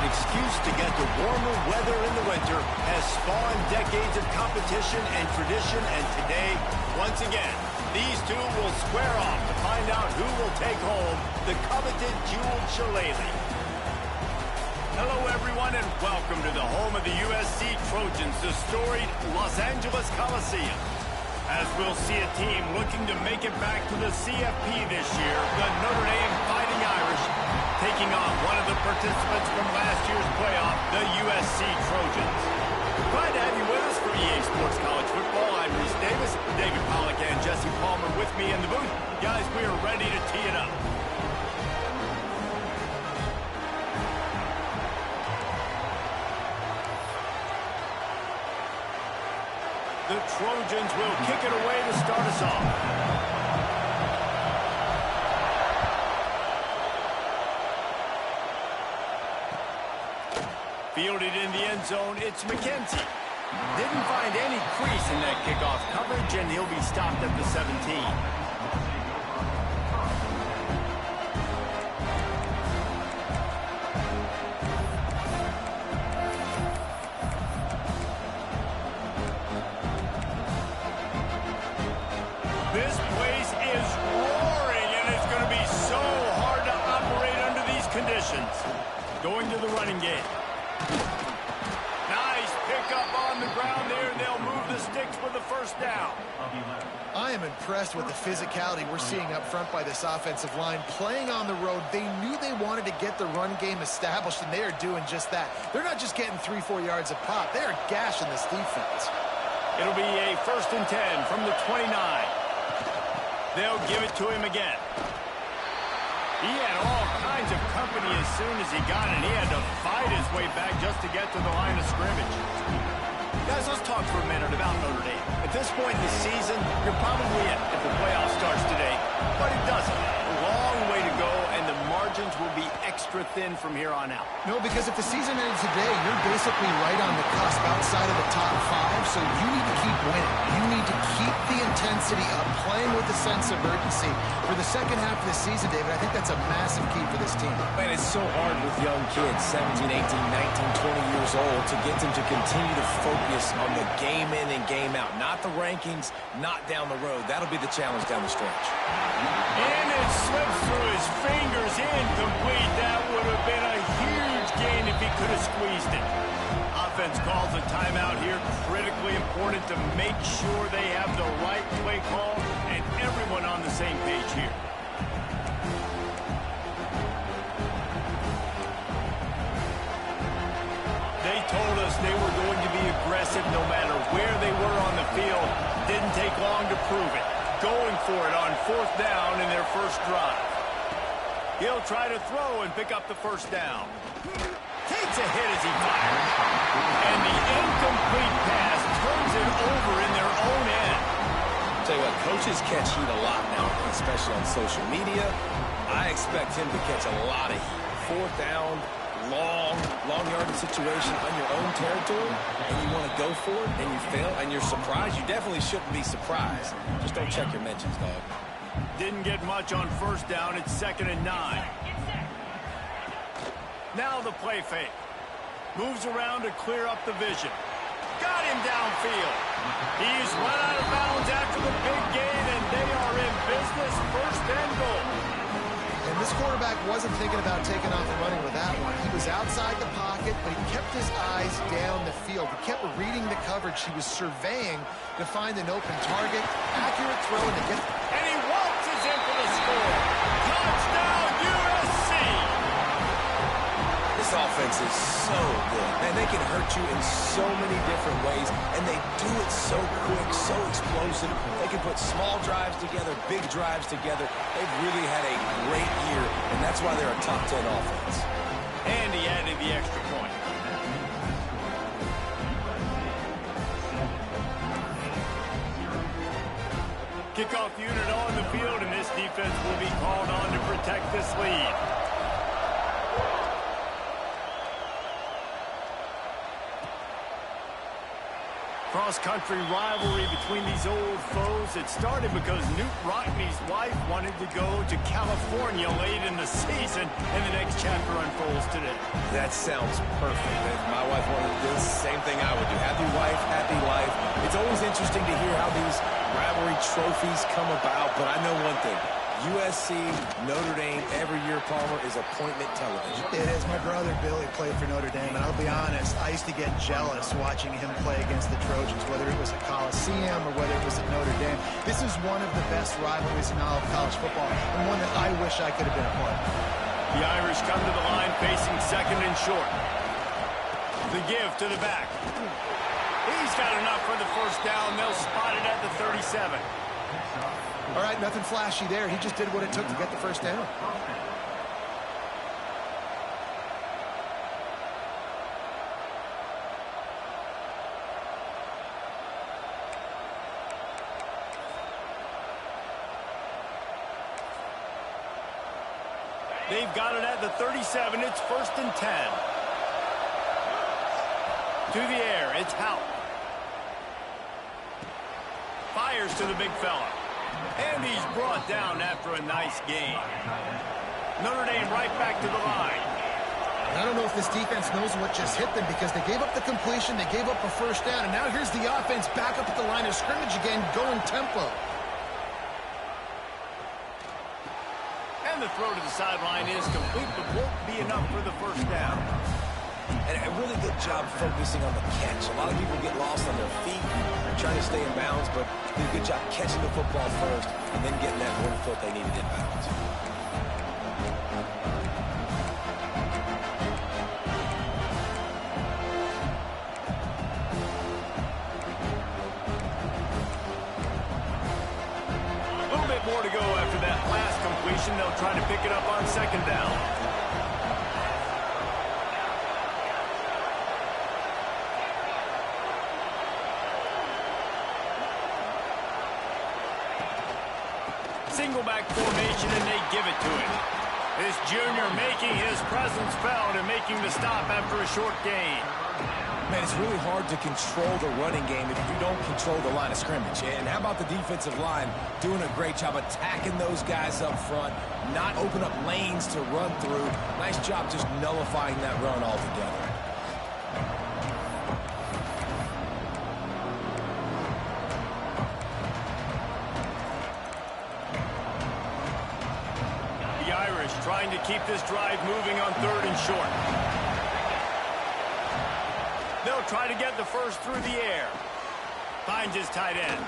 an excuse to get to warmer weather in the winter has spawned decades of competition and tradition, and today, once again, these two will square off to find out who will take home the coveted jeweled shillelagh. Hello, everyone, and welcome to the home of the USC Trojans, the storied Los Angeles Coliseum. As we'll see a team looking to make it back to the CFP this year, the Notre Dame Fighting Irish, taking on one of the participants from last year's playoff, the USC Trojans. Glad to have you with us for EA Sports College Football. I'm Reese Davis, David Pollack and Jesse Palmer with me in the booth. Guys, we are ready to tee it up. The Trojans will kick it away to start us off. Fielded in the end zone, it's McKenzie. Didn't find any crease in that kickoff coverage, and he'll be stopped at the 17. This place is roaring, and it's going to be so hard to operate under these conditions. Going to the running game. Nice pickup on the ground there, and they'll move the sticks with the first down. I am impressed with the physicality we're seeing up front by this offensive line. Playing on the road, they knew they wanted to get the run game established, and they are doing just that. They're not just getting 3-4 yards a pop. They are gashing this defense. It'll be a 1st and 10 from the 29. They'll give it to him again. He had all kinds of company as soon as he got it. He had to fight his way back just to get to the line of scrimmage. Guys, let's talk for a minute about Notre Dame. At this point in the season, you're probably in if the playoff starts today, but it doesn't. A long way to go, and the margins will be extra thin from here on out. No, because if the season ends today, you're basically right on the cusp outside of the top 5, so you need to keep winning. You need to keep the intensity up, playing with a sense of urgency. For the second half of the season, David, I think that's a massive key for this team. Man, it's so hard with young kids, 17, 18, 19, 20 years old, to get them to continue to focus on the game in and game out. Not the rankings, not down the road. That'll be the challenge down the stretch. And it slips through his fingers, incomplete. That would have been a huge gain if he could have squeezed it. Offense calls a timeout here. Critically important to make sure they have the right play call and everyone on the same page here. They told us they were going to be aggressive no matter where they were on the field. Didn't take long to prove it. Going for it on 4th down in their first drive. He'll try to throw and pick up the first down. Takes a hit as he fires. And the incomplete pass turns it over in their own end. Tell you what, coaches catch heat a lot now, especially on social media. I expect him to catch a lot of heat. 4th down, long yardage situation on your own territory, and you want to go for it, and you fail, and you're surprised. You definitely shouldn't be surprised. Just don't check your mentions, dog. Didn't get much on 1st down. It's 2nd and 9. Now the play fake. Moves around to clear up the vision. Got him downfield. He's run out of bounds after the big gain, and they are in business. 1st and goal. And this quarterback wasn't thinking about taking off and running with that one. He was outside the pocket, but he kept his eyes down the field. He kept reading the coverage. He was surveying to find an open target. Accurate throw to get... And he waltzes in for the score. Touchdown, USC! This offense is so good. Man, they can hurt you in so many different ways, and they do it so quick, so explosive. They can put small drives together, big drives together. They've really had a great year, and that's why they're a top 10 offense. And he added the extra point. Kickoff unit on the field, and this defense will be called on to protect this lead. Cross-country rivalry between these old foes. It started because Newt Rockne's wife wanted to go to California late in the season, and the next chapter unfolds today. That sounds perfect. If my wife wanted to do the same thing I would do. Happy wife, happy life. It's always interesting to hear how these rivalry trophies come about, but I know one thing. USC, Notre Dame, every year, Palmer, is appointment television. It is. My brother Billy played for Notre Dame, and I'll be honest, I used to get jealous watching him play against the Trojans, whether it was at Coliseum or whether it was at Notre Dame. This is one of the best rivalries in all of college football, and one that I wish I could have been a part of. The Irish come to the line facing second and short. The give to the back. He's got enough for the first down. They'll spot it at the 37. All right, nothing flashy there. He just did what it took to get the first down. They've got it at the 37. It's 1st and 10. To the air, it's Houck. Fires to the big fella. And he's brought down after a nice gain. Notre Dame right back to the line. I don't know if this defense knows what just hit them because they gave up the completion, they gave up a first down, and now here's the offense back up at the line of scrimmage again, going tempo. And the throw to the sideline is complete, but won't be enough for the first down. And a really good job focusing on the catch. A lot of people get lost on their feet, trying to stay in bounds, but did a good job catching the football first and then getting that 1 foot they needed in bounds. A little bit more to go after that last completion. They'll try to pick it up on second down. Single back formation, and they give it to him. This junior making his presence felt and making the stop after a short gain. Man, it's really hard to control the running game if you don't control the line of scrimmage. And how about the defensive line doing a great job attacking those guys up front, not open up lanes to run through. Nice job just nullifying that run altogether. Trying to keep this drive moving on 3rd and short. They'll try to get the first through the air. Finds his tight end.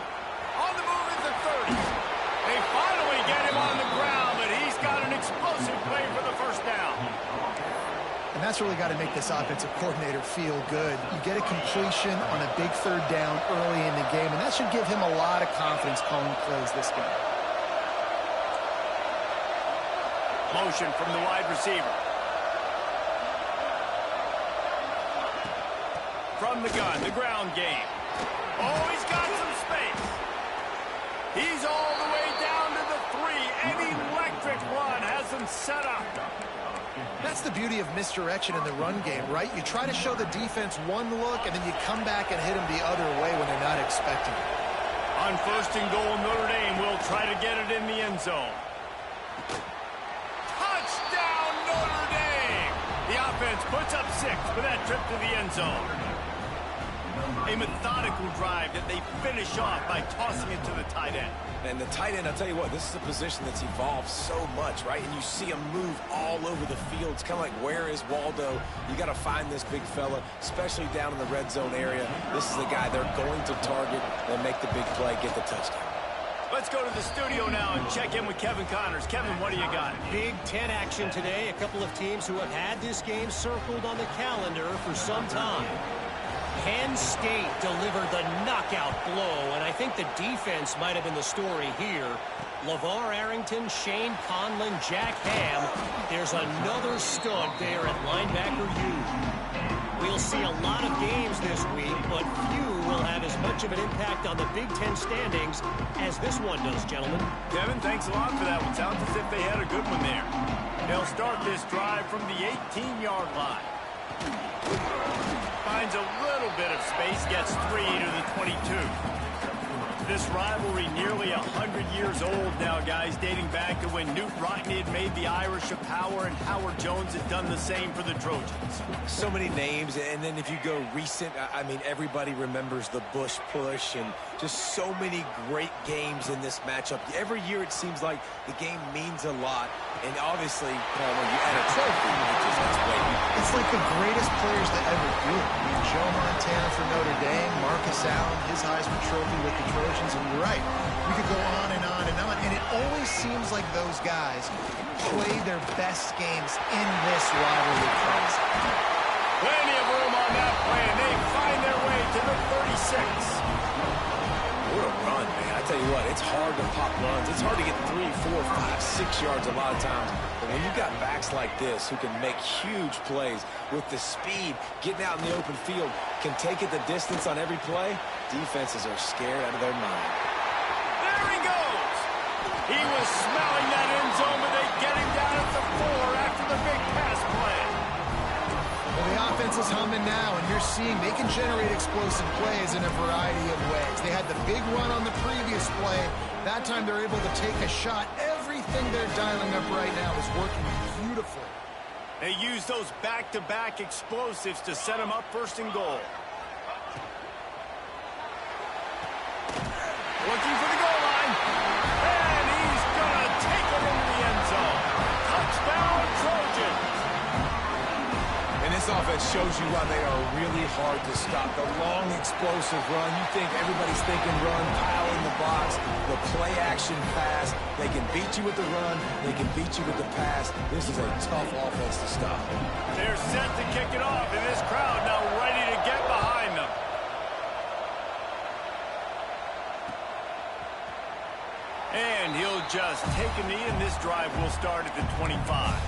On the move at the 30. They finally get him on the ground, but he's got an explosive play for the first down. And that's really got to make this offensive coordinator feel good. You get a completion on a big 3rd down early in the game, and that should give him a lot of confidence calling plays this game. Motion from the wide receiver. From the gun, the ground game. Oh, he's got some space. He's all the way down to the 3. An electric run has him set up. That's the beauty of misdirection in the run game, right? You try to show the defense one look, and then you come back and hit them the other way when they're not expecting it. On 1st and goal, Notre Dame will try to get it in the end zone. Puts up 6 for that trip to the end zone. A methodical drive that they finish off by tossing it to the tight end. And the tight end, I'll tell you what, this is a position that's evolved so much, right? And you see him move all over the field. It's kind of like, where is Waldo? You got to find this big fella, especially down in the red zone area. This is the guy they're going to target and make the big play, get the touchdown. Let's go to the studio now and check in with Kevin Connors. Kevin, what do you got? Big Ten action today. A couple of teams who have had this game circled on the calendar for some time. Penn State delivered the knockout blow, and I think the defense might have been the story here. LeVar Arrington, Shane Conlon, Jack Ham. There's another stud there at linebacker U. We'll see a lot of games this week, but few will have as much of an impact on the Big Ten standings as this one does, gentlemen. Kevin, thanks a lot for that one. Sounds as if they had a good one there. They'll start this drive from the 18-yard line. finds a little bit of space, gets 3 to the 22. This rivalry nearly 100 years old now, guys, dating back to when Newt Rockne had made the Irish a power and Howard Jones had done the same for the Trojans. So many names, and then if you go recent, I mean, everybody remembers the Bush push and just so many great games in this matchup. Every year it seems like the game means a lot, and obviously, Palmer, you add a trophy, it just has weight. It's like the greatest players to ever do it. I mean, Joe Montana for Notre Dame, Marcus Allen, his Heisman Trophy with the Trojans, and you're right. We could go on and on and on, and it always seems like those guys play their best games in this rivalry class. Plenty of room on that play, and they find their way to the 36. What a run, man. I tell you what, it's hard to pop runs. It's hard to get 3, 4, 5, 6 yards a lot of times. But when you've got backs like this who can make huge plays with the speed, getting out in the open field, can take it the distance on every play, defenses are scared out of their mind. There he goes. He was smelling that end zone, but they get him down at the 4 after the big pass play. Well, the offense is humming now, and you're seeing they can generate explosive plays in a variety of ways. They had the big run on the previous play. That time they're able to take a shot. Everything they're dialing up right now is working beautifully. They use those back-to-back explosives to set them up first and goal. Looking for the goal line. And he's going to take it into the end zone. Touchdown, Trojans. And this offense shows you why they are really hard to stop. The long, explosive run. You think everybody's thinking run, pile in the box. The play-action pass. They can beat you with the run. They can beat you with the pass. This is a tough offense to stop. They're set to kick it off, and this crowd now ready to get behind them. And he'll just take a knee, and this drive will start at the 25.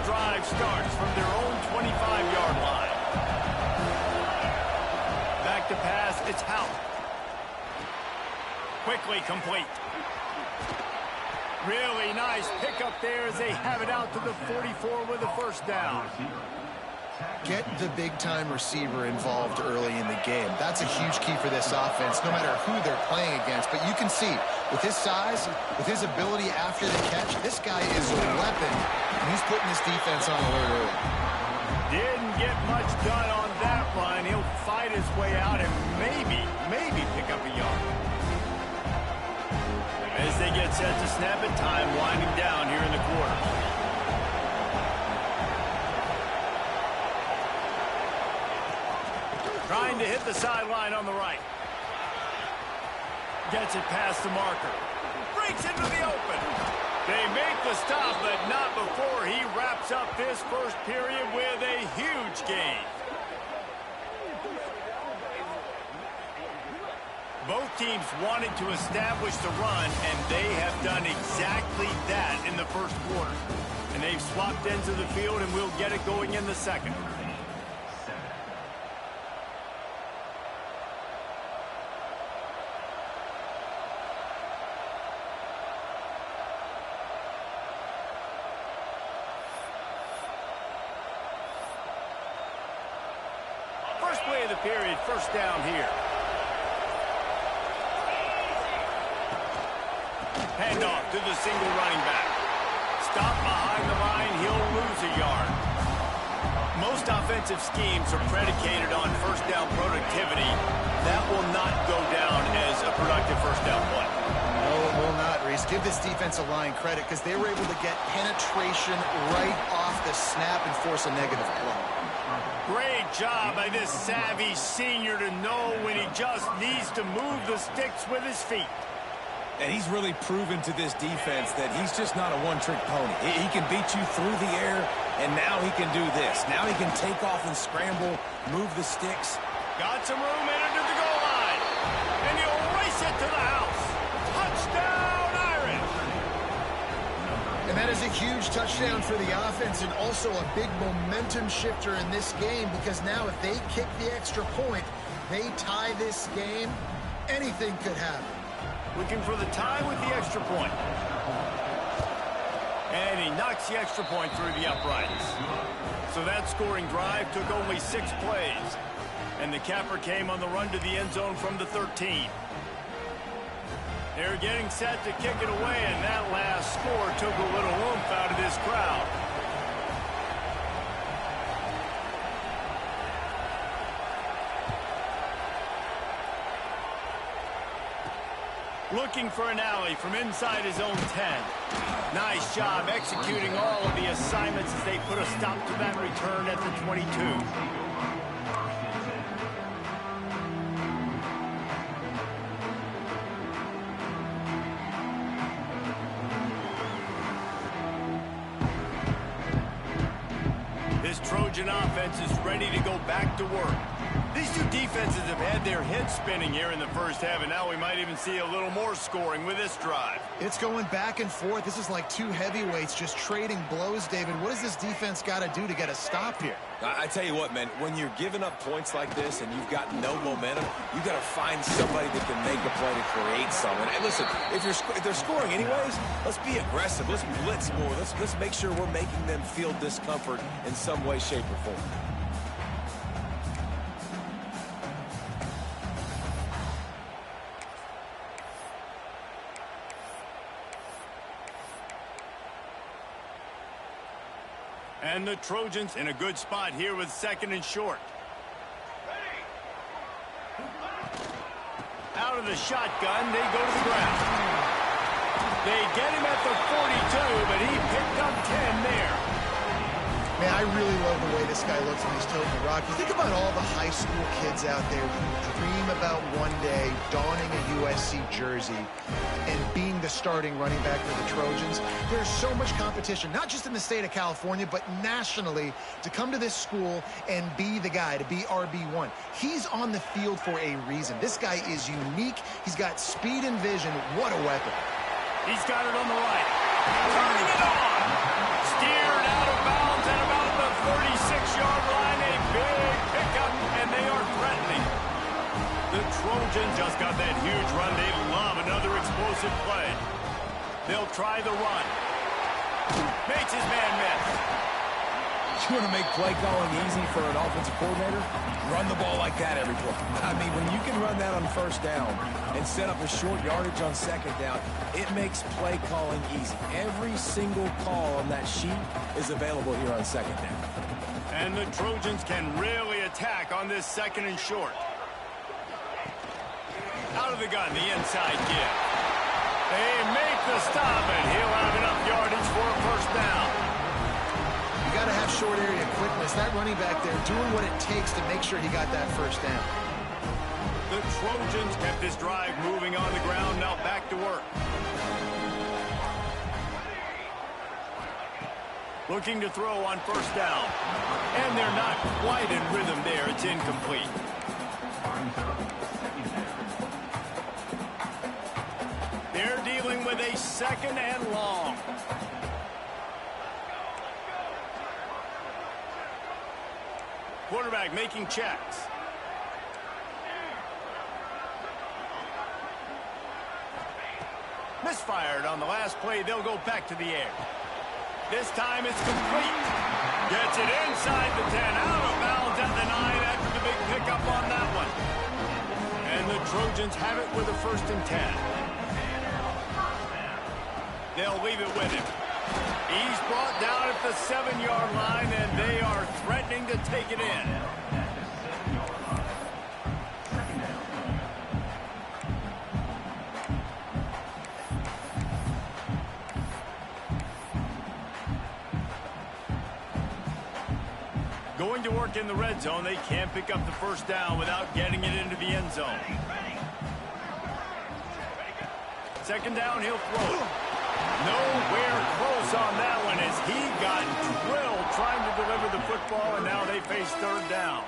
Drive starts from their own 25-yard line. Back to pass, it's Howard. Quickly complete. Really nice pickup there as they have it out to the 44 with a first down. Get the big-time receiver involved early in the game. That's a huge key for this offense, no matter who they're playing against. But you can see, with his size, with his ability after the catch, this guy is a weapon. And he's putting his defense on alert early. Didn't get much done on that run. He'll fight his way out and maybe pick up a yard. As they get set to snap it, time winding down here in the quarter. Trying to hit the sideline on the right. Gets it past the marker. Breaks into the open. They make the stop, but not before he wraps up this first period with a huge gain. Both teams wanted to establish the run, and they have done exactly that in the first quarter. And they've swapped ends of the field, and we'll get it going in the second. First play of the period, first down here. Handoff to the single running back. Stop behind the line, he'll lose a yard. Most offensive schemes are predicated on first down productivity. That will not go down as a productive first down play. No, it will not, Reese. Give this defensive line credit because they were able to get penetration right off the snap and force a negative play. Great job by this savvy senior to know when he just needs to move the sticks with his feet. And he's really proven to this defense that he's just not a one-trick pony. He can beat you through the air, and now he can do this. Now he can take off and scramble, move the sticks. Got some room headed to the goal line. And he'll race it to the house. Touchdown, Irish! And that is a huge touchdown for the offense and also a big momentum shifter in this game because now if they kick the extra point, they tie this game, anything could happen. Looking for the tie with the extra point. And he knocks the extra point through the uprights. So that scoring drive took only 6 plays. And the capper came on the run to the end zone from the 13. They're getting set to kick it away, and that last score took a little oomph out of this crowd. Looking for an alley from inside his own 10. Nice job executing all of the assignments as they put a stop to that return at the 22. This Trojan offense is ready to go back to work. These two defenses have had their heads spinning here in the first half, and now we might even see a little more scoring with this drive. It's going back and forth. This is like two heavyweights just trading blows, David. What does this defense got to do to get a stop here? I tell you what, man, when you're giving up points like this and you've got no momentum, you got to find somebody that can make a play to create something. And listen, if they're scoring anyways, let's be aggressive. Let's blitz more. Let's make sure we're making them feel discomfort in some way, shape, or form. And the Trojans in a good spot here with 2nd and short. Out of the shotgun, they go to the ground. They get him at the 42, but he picked up 10 there. Man, I really love the way this guy looks when he's toting the rock. You think about all the high school kids out there who dream about one day donning a USC jersey and being the starting running back for the Trojans. There's so much competition, not just in the state of California, but nationally, to come to this school and be the guy, to be RB1. He's on the field for a reason. This guy is unique. He's got speed and vision. What a weapon. He's got it on the right. Turning it on. Steered out of bounds at about the 36-yard line. A big pickup, and they are threatening. The Trojans just got that huge run. They love another explosive play. They'll try the run. Makes his man miss. You want to make play calling easy for an offensive coordinator? Run the ball like that every play. I mean, when you can run that on 1st down and set up a short yardage on 2nd down, it makes play calling easy. Every single call on that sheet is available here on 2nd down. And the Trojans can really attack on this 2nd and short. Out of the gun, the inside give. They make the stop, and he'll have enough yardage for a 1st down. You got to have short area quickness. That running back there doing what it takes to make sure he got that 1st down. The Trojans kept this drive moving on the ground. Now back to work. Looking to throw on 1st down. And they're not quite in rhythm there. It's incomplete. They're dealing with a 2nd and long. Quarterback making checks. Misfired on the last play. They'll go back to the air. This time it's complete. Gets it inside the 10. Out of bounds at the 9 after the big pickup on that one. And the Trojans have it with a 1st and 10. They'll leave it with him. He's brought down at the 7-yard line, and they are threatening to take it in. Going to work in the red zone. They can't pick up the 1st down without getting it into the end zone. 2nd down, he'll throw. Nowhere close on that one as he got drilled trying to deliver the football, and now they face 3rd down.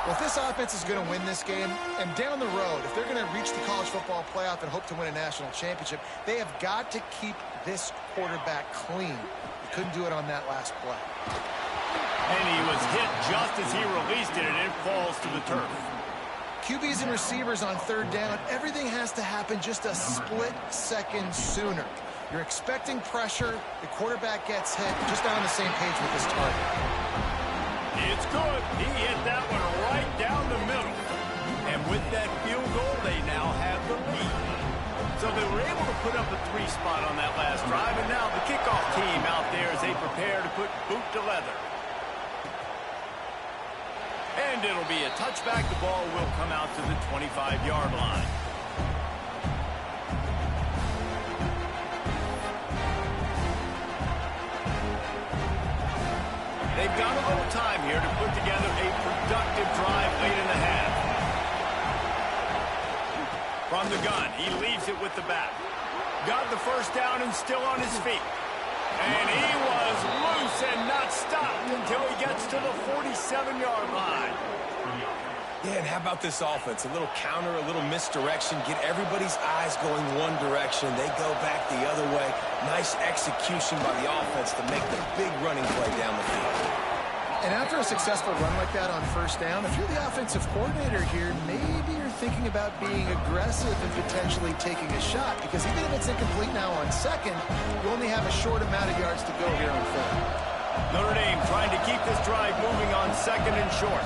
Well, if this offense is going to win this game, and down the road, if they're going to reach the college football playoff and hope to win a national championship, they have got to keep this quarterback clean. They couldn't do it on that last play. And he was hit just as he released it, and it falls to the turf. QBs and receivers on third down, everything has to happen just a split second sooner. You're expecting pressure. The quarterback gets hit. Just on the same page with his target. It's good. He hit that one right down the middle. And with that field goal, they now have the lead. So they were able to put up a 3 spot on that last drive, and now the kickoff team out there as they prepare to put boot to leather. And it'll be a touchback. The ball will come out to the 25-yard line. They've got a little time here to put together a productive drive late in the half. From the gun, he leaves it with the back. Got the first down and still on his feet. And he was loose and not stopped until he gets to the 47-yard line. Yeah, and how about this offense? A little counter, a little misdirection, get everybody's eyes going one direction. They go back the other way. Nice execution by the offense to make the big running play down the field. And after a successful run like that on first down, if you're the offensive coordinator here, maybe you're thinking about being aggressive and potentially taking a shot, because even if it's incomplete now on second, you only have a short amount of yards to go here on third. Notre Dame trying to keep this drive moving on second and short.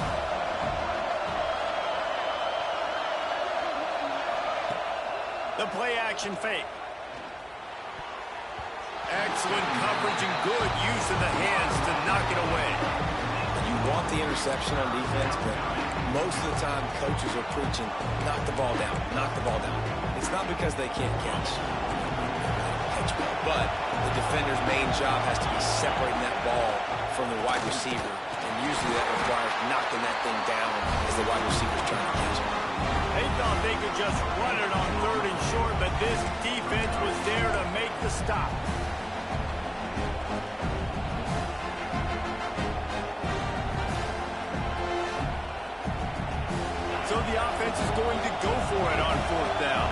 The play action fake. Excellent coverage and good use of the hands to knock it away. You want the interception on defense, but most of the time coaches are preaching, knock the ball down, knock the ball down. It's not because they can't catch well, but the defender's main job has to be separating that ball from the wide receiver, and usually that requires knocking that thing down as the wide receiver's trying to catch it. They thought they could just run it on third and short, but this defense was there to make the stop. So the offense is going to go for it on fourth down.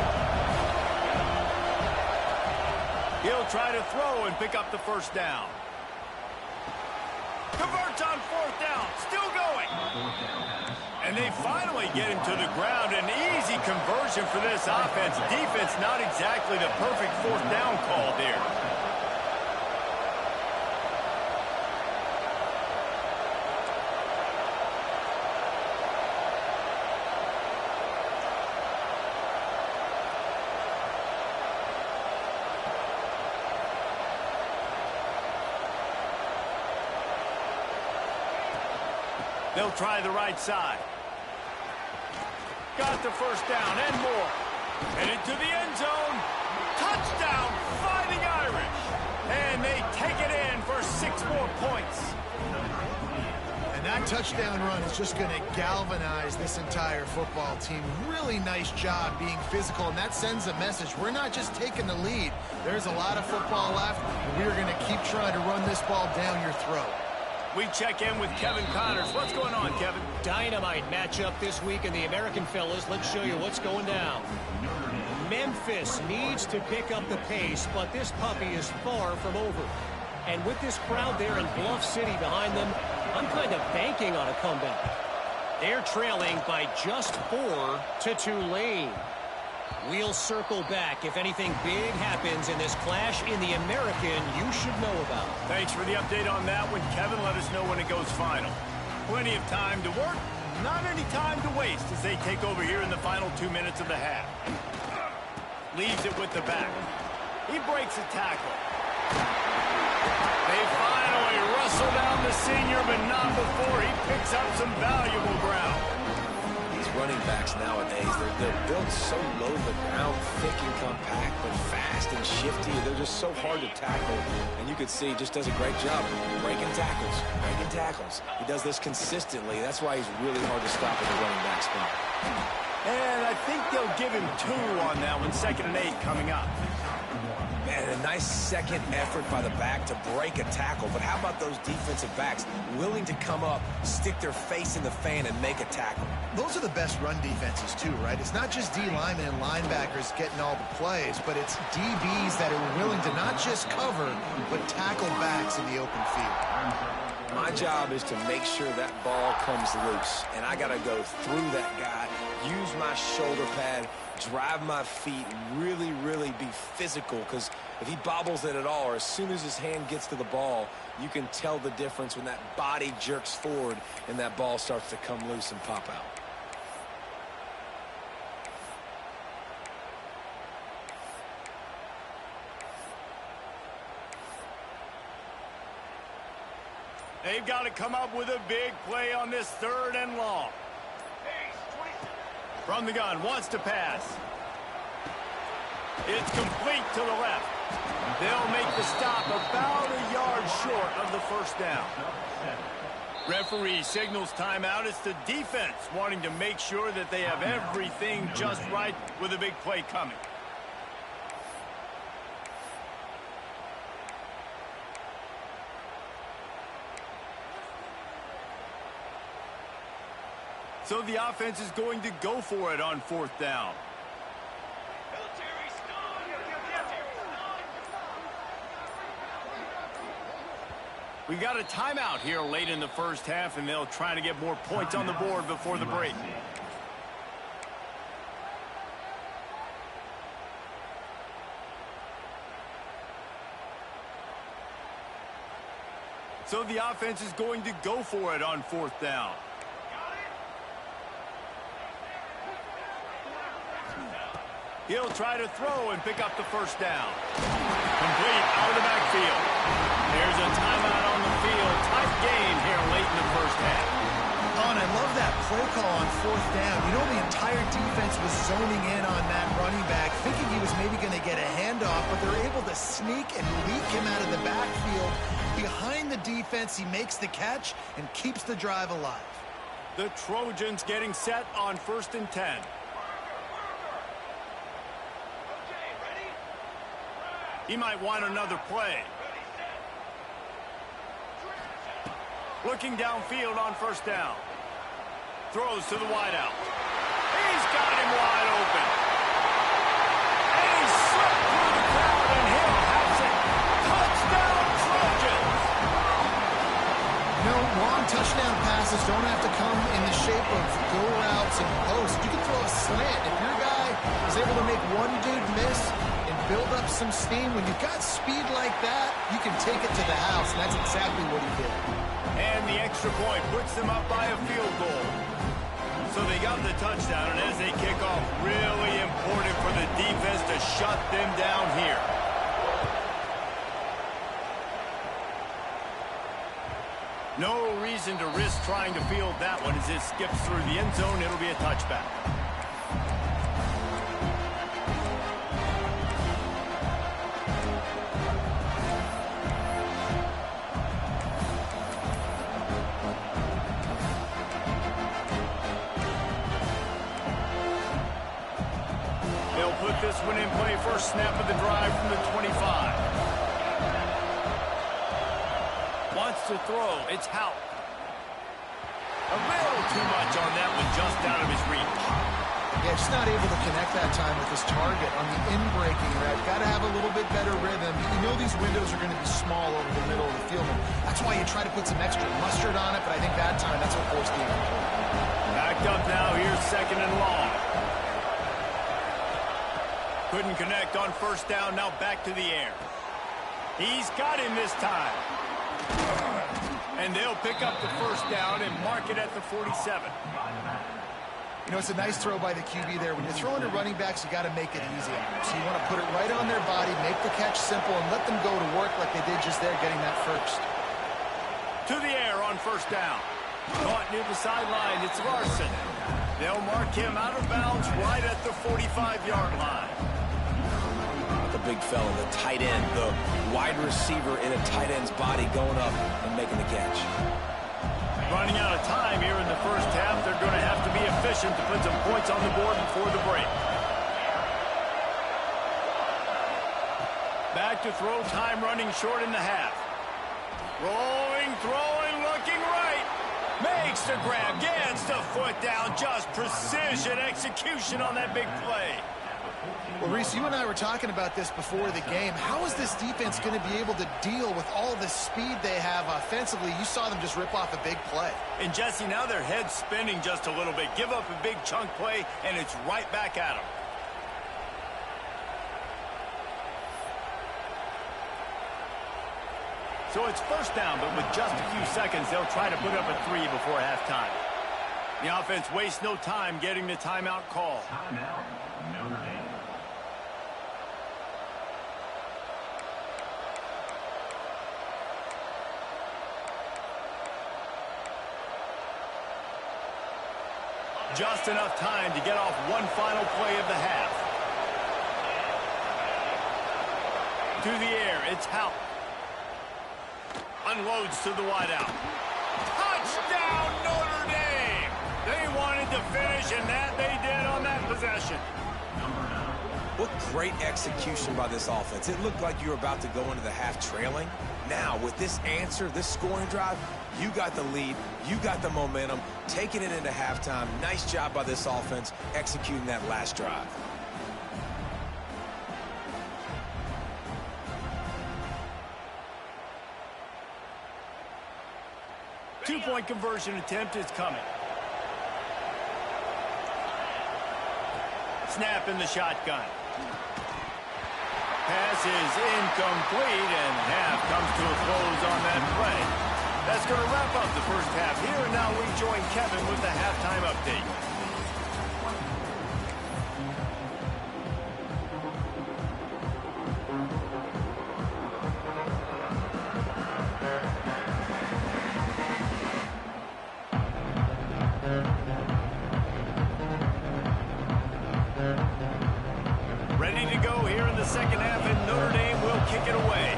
He'll try to throw and pick up the first down. Converts on fourth down, still going. And they finally get him to the ground. An easy conversion for this offense. Defense not exactly the perfect fourth down call there. They'll try the right side. Got the first down and more. Headed to the end zone. Touchdown, Fighting Irish. And they take it in for 6 more points. And that touchdown run is just going to galvanize this entire football team. Really nice job being physical, and that sends a message. We're not just taking the lead. There's a lot of football left, and we're going to keep trying to run this ball down your throat. We check in with Kevin Connors. What's going on, Kevin? Dynamite matchup this week in the American fellas. Let's show you what's going down. Memphis needs to pick up the pace, but this puppy is far from over. And with this crowd there in Bluff City behind them, I'm kind of banking on a comeback. They're trailing by just 4 to Tulane. We'll circle back if anything big happens in this clash in the American you should know about. Thanks for the update on that one, Kevin. Let us know when it goes final. Plenty of time to work, not any time to waste as they take over here in the final 2 minutes of the half. Leaves it with the back. He breaks a tackle. They finally wrestle down the senior, but not before he picks up some valuable ground. Running backs nowadays, they're built so low to the ground, thick and compact, but fast and shifty. They're just so hard to tackle. And you could see he just does a great job breaking tackles. He does this consistently. That's why he's really hard to stop at the running back spot. And I think they'll give him 2 on that one. 2nd and 8 coming up. Man, a nice second effort by the back to break a tackle. But how about those defensive backs willing to come up, stick their face in the fan, and make a tackle? Those are the best run defenses, too, right? It's not just D linemen and linebackers getting all the plays, but it's DBs that are willing to not just cover, but tackle backs in the open field. My job is to make sure that ball comes loose, and I got to go through that guy use my shoulder pad, drive my feet, really, really be physical, because if he bobbles it at all, or as soon as his hand gets to the ball, you can tell the difference when that body jerks forward and that ball starts to come loose and pop out. They've got to come up with a big play on this 3rd and long. From the gun, wants to pass. It's complete to the left. They'll make the stop about a yard short of the 1st down. Referee signals timeout. It's the defense wanting to make sure that they have everything just right with a big play coming. So the offense is going to go for it on 4th down. We got a timeout here late in the 1st half, and they'll try to get more points on the board before the break. So the offense is going to go for it on 4th down. He'll try to throw and pick up the 1st down. Complete out of the backfield. There's a timeout on the field. Tight game here late in the 1st half. Oh, and I love that play call on 4th down. You know, the entire defense was zoning in on that running back, thinking he was maybe going to get a handoff, but they're able to sneak and leak him out of the backfield. Behind the defense, he makes the catch and keeps the drive alive. The Trojans getting set on 1st and 10. He might want another play. Looking downfield on 1st down. Throws to the wideout. He's got him wide open. And he slipped through the crowd, and Hill has it. Touchdown, Trojans! No, long touchdown passes don't have to come in the shape of go routes and posts. You can throw a slant. If your guy is able to make one dude miss and build up some steam, when you've got speed like that, you can take it to the house, and that's exactly what he did. And the extra point puts them up by a field goal. So they got the touchdown, and as they kick off, really important for the defense to shut them down here. No reason to risk trying to field that one. As it skips through the end zone, it'll be a touchback. This one in play, first snap of the drive from the 25. Wants to throw, it's Hout. A little too much on that one, just out of his reach. Yeah, just not able to connect that time with his target on the in-breaking route. Got to have a little bit better rhythm. You know these windows are going to be small over the middle of the field. That's why you try to put some extra mustard on it, but I think that time, that's what forced the error. Backed up now, here's 2nd and long. Couldn't connect on 1st down, now back to the air. He's got him this time. And they'll pick up the 1st down and mark it at the 47. You know, it's a nice throw by the QB there. When you're throwing to running backs, you got to make it easy. So you want to put it right on their body, make the catch simple, and let them go to work like they did just there, getting that 1st. To the air on 1st down. Caught near the sideline, it's Larson. They'll mark him out of bounds right at the 45-yard line. The big fella, the tight end, the wide receiver in a tight end's body going up and making the catch. Running out of time here in the 1st half. They're going to have to be efficient to put some points on the board before the break. Back to throw, time running short in the half. Rolling, throwing, looking right. Makes the grab, gets the foot down. Just precision execution on that big play. Well, Reese, you and I were talking about this before the game. How is this defense going to be able to deal with all the speed they have offensively? You saw them just rip off a big play. And, Jesse, now their head's spinning just a little bit. Give up a big chunk play, and it's right back at them. So it's first down, but with just a few seconds, they'll try to put up a 3 before halftime. The offense wastes no time getting the timeout call. Timeout, Notre Dame. Just enough time to get off one final play of the half. To the air, it's Hout. Unloads to the wideout. Touchdown, Notre Dame! They wanted to finish, and that they did on that possession. What great execution by this offense. It looked like you were about to go into the half trailing. Now, with this answer, this scoring drive, you got the lead, you got the momentum, taking it into halftime. Nice job by this offense executing that last drive. Two-point conversion attempt is coming. Snap in the shotgun. Pass is incomplete, and half comes to a close on that play. That's going to wrap up the first half here, and now we join Kevin with the halftime update. Ready to go here in the second half, and Notre Dame will kick it away.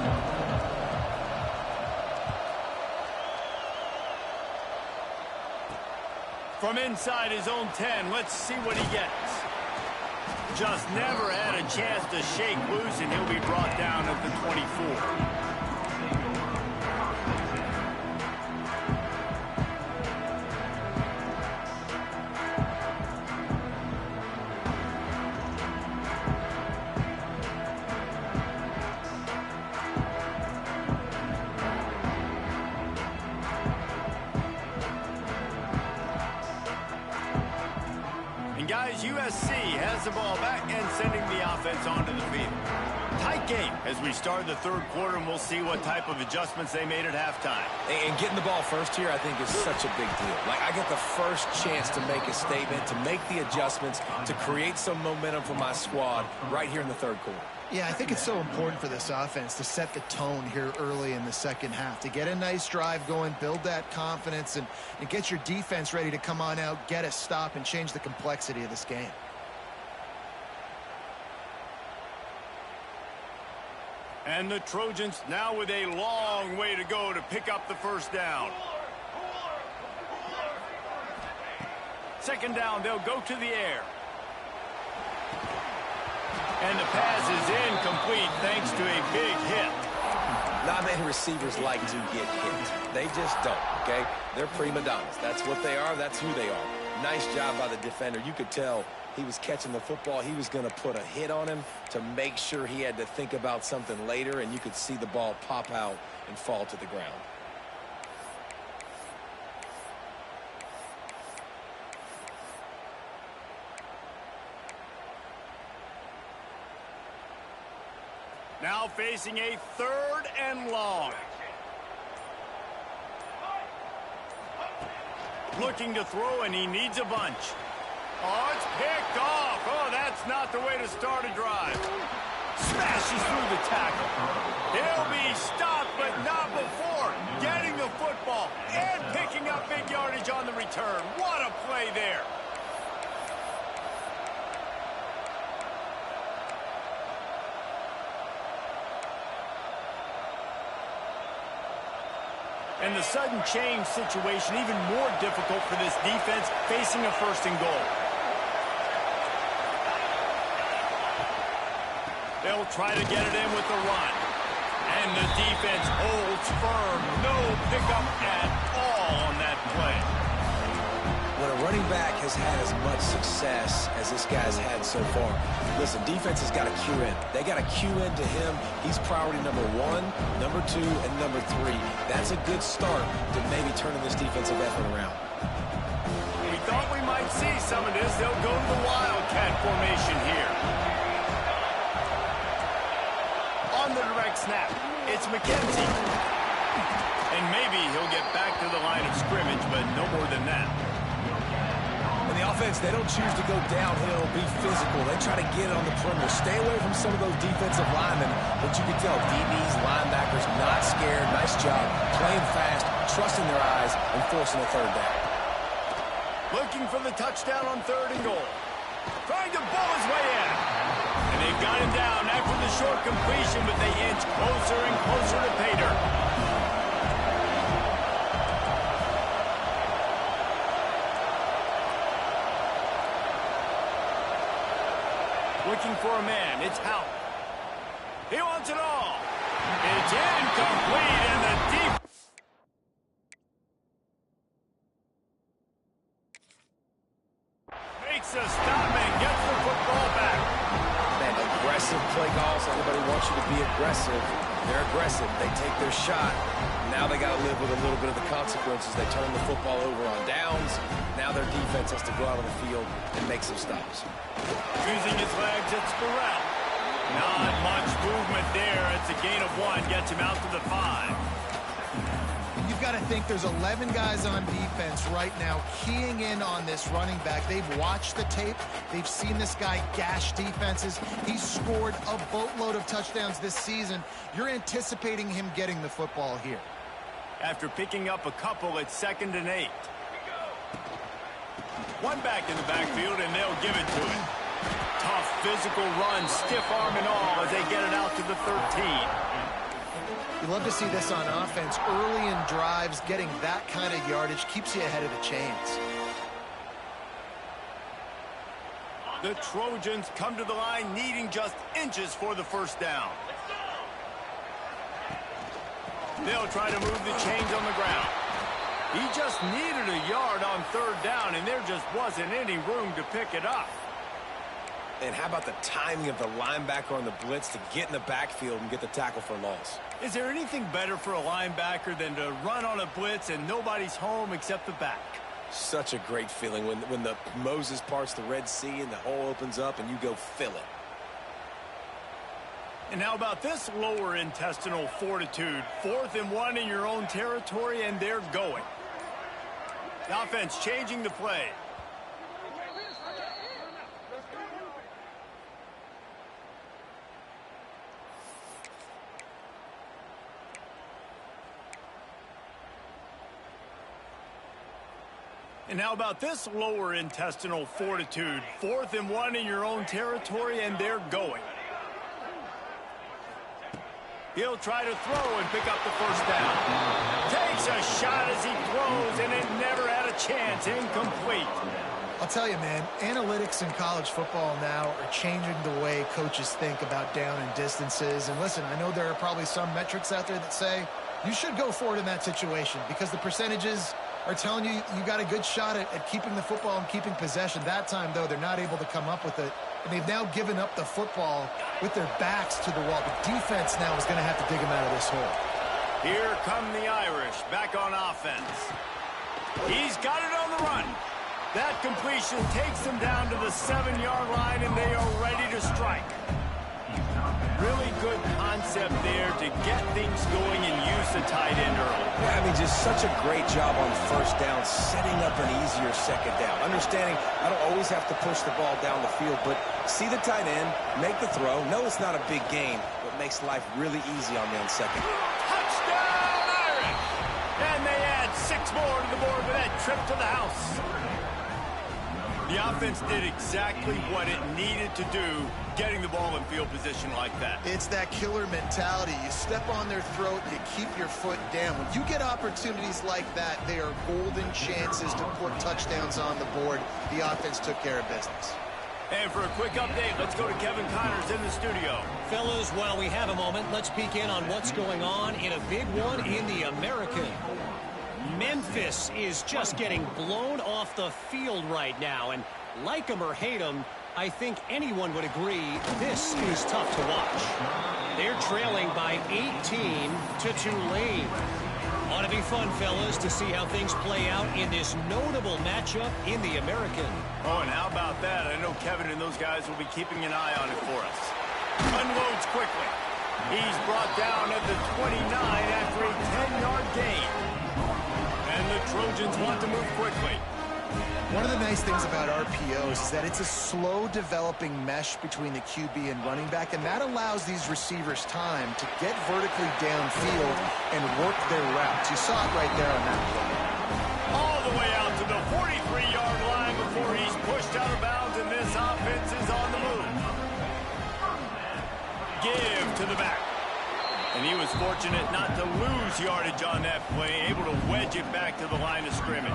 From inside his own 10, let's see what he gets. Just never had a chance to shake loose, and he'll be brought down at the 24. Guys, USC has the ball back and sending the offense onto the field. Tight game as we start the third quarter, and we'll see what type of adjustments they made at halftime. And getting the ball first here, I think, is such a big deal. Like, I get the first chance to make a statement, to make the adjustments, to create some momentum for my squad right here in the third quarter. Yeah, I think it's so important for this offense to set the tone here early in the second half, to get a nice drive going, build that confidence, and get your defense ready to come on out, get a stop, and change the complexity of this game. And the Trojans now with a long way to go to pick up the first down. Second down, they'll go to the air. And the pass is incomplete thanks to a big hit. Not many receivers like to get hit. They just don't, okay? They're prima donnas. That's what they are. That's who they are. Nice job by the defender. You could tell he was catching the football. He was going to put a hit on him to make sure he had to think about something later, and you could see the ball pop out and fall to the ground. Now facing a third and long. Looking to throw, and he needs a bunch. Oh, it's picked off. Oh, that's not the way to start a drive. Smashes through the tackle. He'll be stopped, but not before getting the football and picking up big yardage on the return. What a play there. And the sudden change situation even more difficult for this defense facing a first and goal. They'll try to get it in with the run. And the defense holds firm. No pickup at all on that play. When a running back has had as much success as this guy's had so far. Listen, defense has got to cue in. They got to cue in to him. He's priority number 1, number 2, and number 3. That's a good start to maybe turning this defensive effort around. We thought we might see some of this. They'll go to the Wildcat formation here. On the direct snap, it's McKenzie. And maybe he'll get back to the line of scrimmage, but no more than that. In the offense, they don't choose to go downhill, be physical. They try to get it on the perimeter. Stay away from some of those defensive linemen, but you can tell DBs, linebackers, not scared. Nice job playing fast, trusting their eyes, and forcing a third down. Looking for the touchdown on 3rd and goal. Trying to ball his way in. And they've got him down after the short completion, but they inch closer and closer to pay dirt. Looking for a man. It's Howard. He wants it all. It's incomplete, and the deep. Makes a stop and gets the football back. Man, aggressive play calls. Everybody wants you to be aggressive. They're aggressive. They take their shot. Now they got to live with a little bit of the consequences. They turn the football over on downs. Now their defense has to go out on the field and make some stops. Using his legs, it's Burrell. Not much movement there. It's a gain of 1. Gets him out to the 5. You've got to think there's 11 guys on defense right now keying in on this running back. They've watched the tape. They've seen this guy gash defenses. He's scored a boatload of touchdowns this season. You're anticipating him getting the football here. After picking up a couple, it's 2nd and 8. One back in the backfield, and they'll give it to him. Tough physical run, stiff arm and all, as they get it out to the 13. You love to see this on offense. Early in drives, getting that kind of yardage keeps you ahead of the chains. The Trojans come to the line needing just inches for the 1st down. They'll try to move the chains on the ground. He just needed a yard on 3rd down, and there just wasn't any room to pick it up. And how about the timing of the linebacker on the blitz to get in the backfield and get the tackle for loss? Is there anything better for a linebacker than to run on a blitz and nobody's home except the back? Such a great feeling when the Moses parts the Red Sea and the hole opens up and you go fill it. And how about this lower intestinal fortitude? 4th and 1 in your own territory, and they're going. The offense changing the play. And how about this lower intestinal fortitude? 4th and 1 in your own territory, and they're going. He'll try to throw and pick up the 1st down. Takes a shot as he throws, and it never had a chance. Incomplete. I'll tell you, man, analytics in college football now are changing the way coaches think about down and distances. And listen, I know there are probably some metrics out there that say you should go for it in that situation because the percentages are telling you you got a good shot at keeping the football and keeping possession. That time, though, they're not able to come up with it. And they've now given up the football with their backs to the wall. The defense now is going to have to dig them out of this hole. Here come the Irish back on offense. He's got it on the run. That completion takes them down to the 7-yard line, and they are ready to strike. Really good concept there to get things going and use the tight end early. Yeah, I mean, just such a great job on 1st down, setting up an easier 2nd down. Understanding I don't always have to push the ball down the field, but see the tight end, make the throw. No, it's not a big gain, but makes life really easy on me on 2nd. Touchdown, Irish! And they add 6 more to the board with that trip to the house. The offense did exactly what it needed to do, getting the ball in field position like that. It's that killer mentality. You step on their throat, you keep your foot down. When you get opportunities like that, they are golden chances to put touchdowns on the board. The offense took care of business. And for a quick update, let's go to Kevin Connors in the studio. Fellas, while we have a moment, let's peek in on what's going on in a big one in the American. Memphis is just getting blown off the field right now, and like them or hate them, I think anyone would agree this is tough to watch. They're trailing by 18 to Tulane. Ought to be fun, fellas, to see how things play out in this notable matchup in the American. Oh, and how about that? I know Kevin and those guys will be keeping an eye on it for us. Unloads quickly. He's brought down at the 29 after a 10-yard gain. And the Trojans want to move quickly. One of the nice things about RPOs is that it's a slow developing mesh between the QB and running back, and that allows these receivers time to get vertically downfield and work their routes. You saw it right there on that play. All the way out to the 43-yard line before he's pushed out of bounds, and this offense is on the move. Give to the back. And he was fortunate not to lose yardage on that play, able to wedge it back to the line of scrimmage.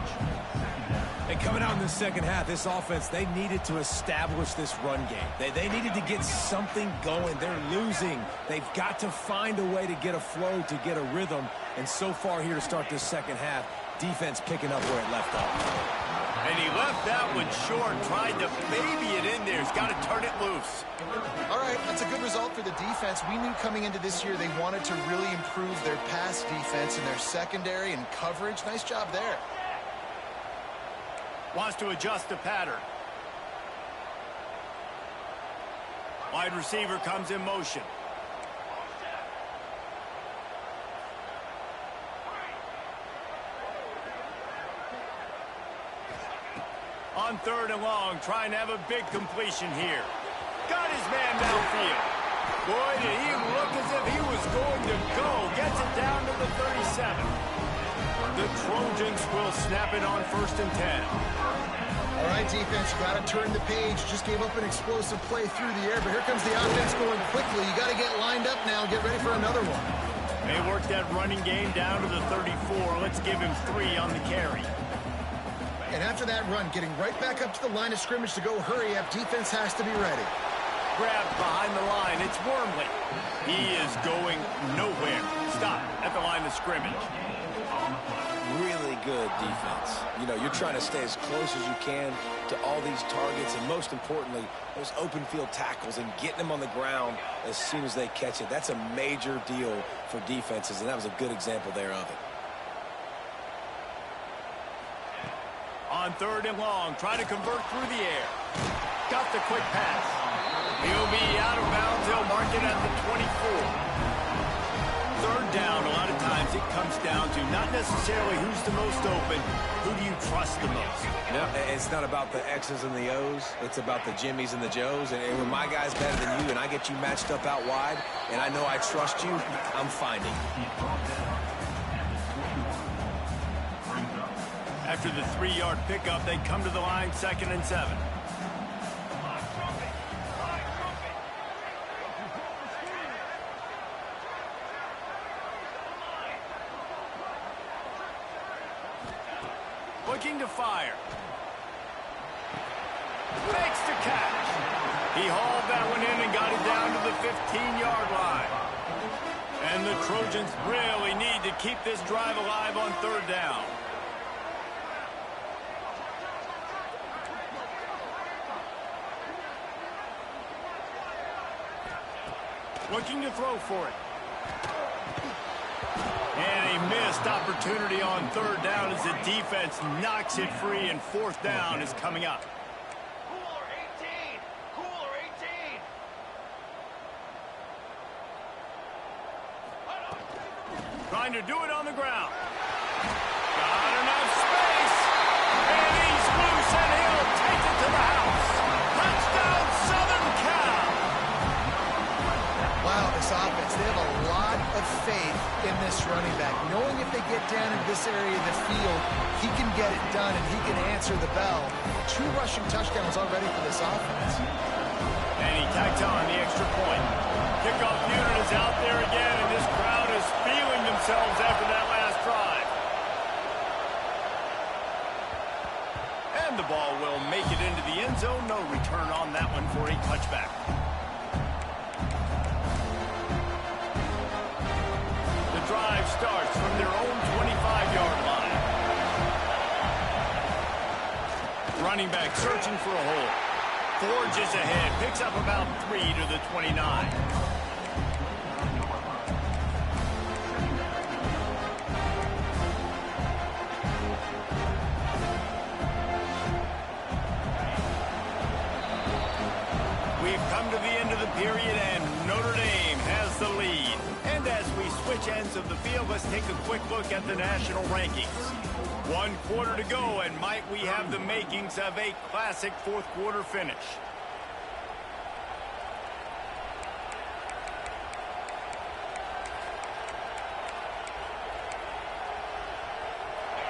And coming out in the second half, this offense, they needed to establish this run game. They needed to get something going. They're losing. They've got to find a way to get a flow, to get a rhythm. And so far here to start this second half, defense picking up where it left off. And he left that one short, tried to baby it in there. He's got to turn it loose. All right, that's a good result for the defense. We knew coming into this year they wanted to really improve their pass defense and their secondary and coverage. Nice job there. Wants to adjust the pattern. Wide receiver comes in motion. On 3rd and long, trying to have a big completion here. Got his man downfield. Boy, did he look as if he was going to go. Gets it down to the 37. The Trojans will snap it on 1st and 10. All right, defense, you got to turn the page. Just gave up an explosive play through the air, but here comes the offense going quickly. You got to get lined up now. Get ready for another one. They worked that running game down to the 34. Let's give him 3 on the carry. And after that run, getting right back up to the line of scrimmage to go hurry up, defense has to be ready. Grabbed behind the line. It's Wormley. He is going nowhere. Stop at the line of scrimmage. Really good defense. You know, you're trying to stay as close as you can to all these targets, and most importantly, those open field tackles and getting them on the ground as soon as they catch it. That's a major deal for defenses, and that was a good example there of it. On 3rd and long, trying to convert through the air. Got the quick pass. He'll be out of bounds. He'll mark it at the 24. 3rd down, a lot of times it comes down to not necessarily who's the most open, who do you trust the most? Yeah, it's not about the X's and the O's. It's about the Jimmys and the Joes. And when my guy's better than you and I get you matched up out wide and I know I trust you, I'm finding you. After the 3-yard pickup, they come to the line 2nd and 7. Looking to fire. Makes the catch. He hauled that one in and got it down to the 15-yard line. And the Trojans really need to keep this drive alive on 3rd down. Looking to throw for it. And a missed opportunity on 3rd down as the defense knocks it free, and 4th down is coming up. Cooler 18! Cooler 18! Trying to do it on the ground. Got enough space. And he's loose, and he'll take it to the house. Touchdown, Southern Cal. Wow, this offense, they have a lot of faith in this running back. Knowing if they get down into this area of the field, he can get it done and he can answer the bell. 2 rushing touchdowns already for this offense. And he tacked on the extra point. Kickoff unit is out there again, and this crowd is feeling themselves after that last drive. And the ball will make it into the end zone. No return on that one for a touchback. The drive starts from their own 25-yard line. running back searching for a hole. Forges ahead, picks up about 3 to the 29. We've come to the end of the period, and Notre Dame has the lead. And as we switch ends of the field, let's take a quick look at the national rankings. 1 quarter to go, and might we have the makings of a classic fourth quarter finish.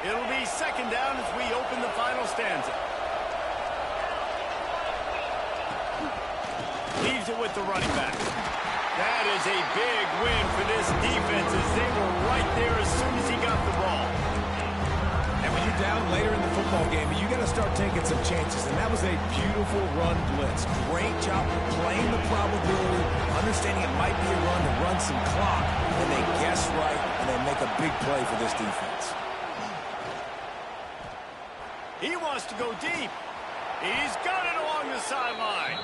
It'll be second down as we open the final stanza. Leaves it with the running back. That is a big win for this defense as they were right there as soon as he got the ball. And when you're down later in the football game, you got to start taking some chances. And that was a beautiful run blitz. Great job playing the probability, understanding it might be a run to run some clock. And they guess right, and they make a big play for this defense. He wants to go deep. He's got it along the sideline.